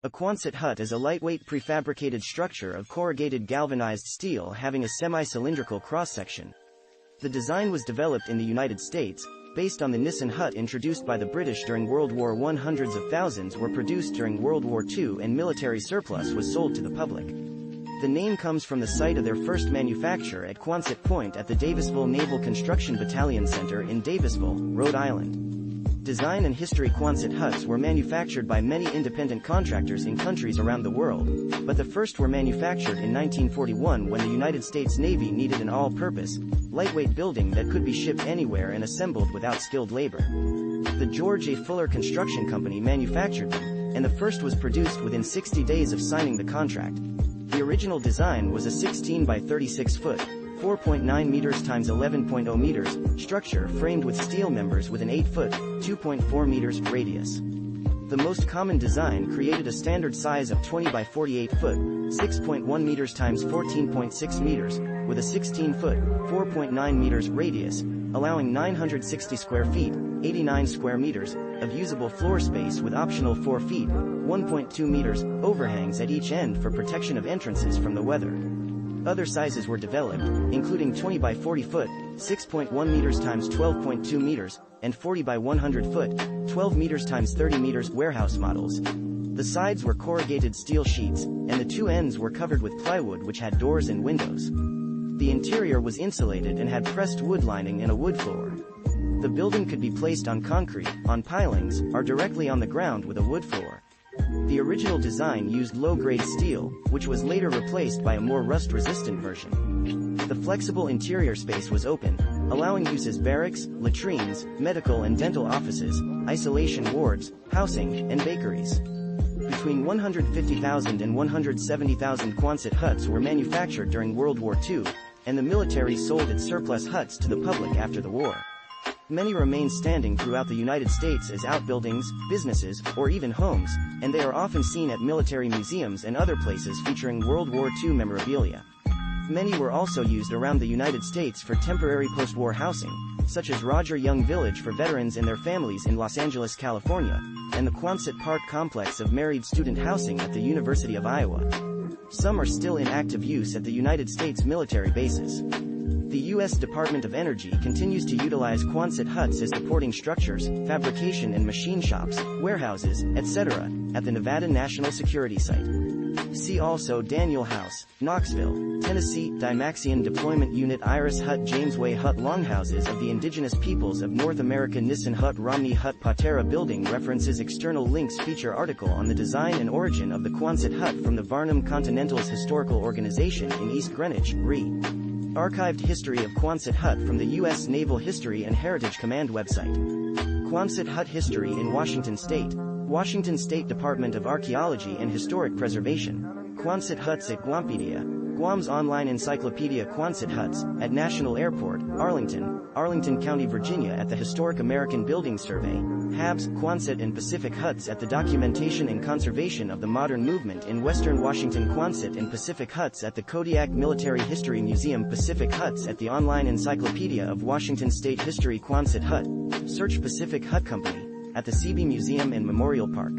A Quonset hut is a lightweight prefabricated structure of corrugated galvanized steel having a semi-cylindrical cross-section. The design was developed in the United States, based on the Nissen hut introduced by the British during World War I. Hundreds of thousands were produced during World War II and military surplus was sold to the public. The name comes from the site of their first manufacture at Quonset Point at the Davisville Naval Construction Battalion Center in Davisville, Rhode Island. Design and history. Quonset huts were manufactured by many independent contractors in countries around the world, but the first were manufactured in 1941 when the United States Navy needed an all-purpose, lightweight building that could be shipped anywhere and assembled without skilled labor. The George A. Fuller Construction Company manufactured them, and the first was produced within 60 days of signing the contract. The original design was a 16 by 36 foot, 4.9 meters x 11.0 meters, structure framed with steel members with an 8-foot, 2.4 meters, radius. The most common design created a standard size of 20 by 48 foot, 6.1 meters x 14.6 meters, with a 16-foot, 4.9 meters, radius, allowing 960 square feet, 89 square meters, of usable floor space with optional 4 feet, 1.2 meters, overhangs at each end for protection of entrances from the weather. Other sizes were developed, including 20 by 40 foot, 6.1 meters x 12.2 meters, and 40 by 100 foot, 12 meters x 30 meters warehouse models. The sides were corrugated steel sheets, and the two ends were covered with plywood which had doors and windows. The interior was insulated and had pressed wood lining and a wood floor. The building could be placed on concrete, on pilings, or directly on the ground with a wood floor. The original design used low-grade steel, which was later replaced by a more rust-resistant version. The flexible interior space was open, allowing use as barracks, latrines, medical and dental offices, isolation wards, housing, and bakeries. Between 150,000 and 170,000 Quonset huts were manufactured during World War II, and the military sold its surplus huts to the public after the war. Many remain standing throughout the United States as outbuildings, businesses, or even homes, and they are often seen at military museums and other places featuring World War II memorabilia. Many were also used around the United States for temporary post-war housing, such as Roger Young Village for veterans and their families in Los Angeles, California, and the Quonset Park complex of married student housing at the University of Iowa. Some are still in active use at the United States military bases. The U.S. Department of Energy continues to utilize Quonset huts as supporting structures, fabrication and machine shops, warehouses, etc., at the Nevada National Security Site. See also Daniel House, Knoxville, Tennessee, Dymaxion Deployment Unit Iris Hut Jamesway Hut Longhouses of the Indigenous Peoples of North America Nissen Hut Romney Hut Patera Building References External links Feature article on the design and origin of the Quonset hut from the Varnum Continentals Historical Organization in East Greenwich, RE. Archived history of Quonset hut from the U.S. Naval History and Heritage Command website. Quonset hut history in Washington State. Washington State Department of Archaeology and Historic Preservation. Quonset huts at Guampedia. Guam's online encyclopedia. Quonset huts, at National Airport, Arlington, Arlington County, Virginia at the Historic American Building Survey. Habs, Quonset and Pacific huts at the Documentation and Conservation of the Modern Movement in Western Washington. Quonset and Pacific huts at the Kodiak Military History Museum. Pacific huts at the Online Encyclopedia of Washington State History. Quonset hut. Search Pacific Hut Company, at the CB Museum and Memorial Park.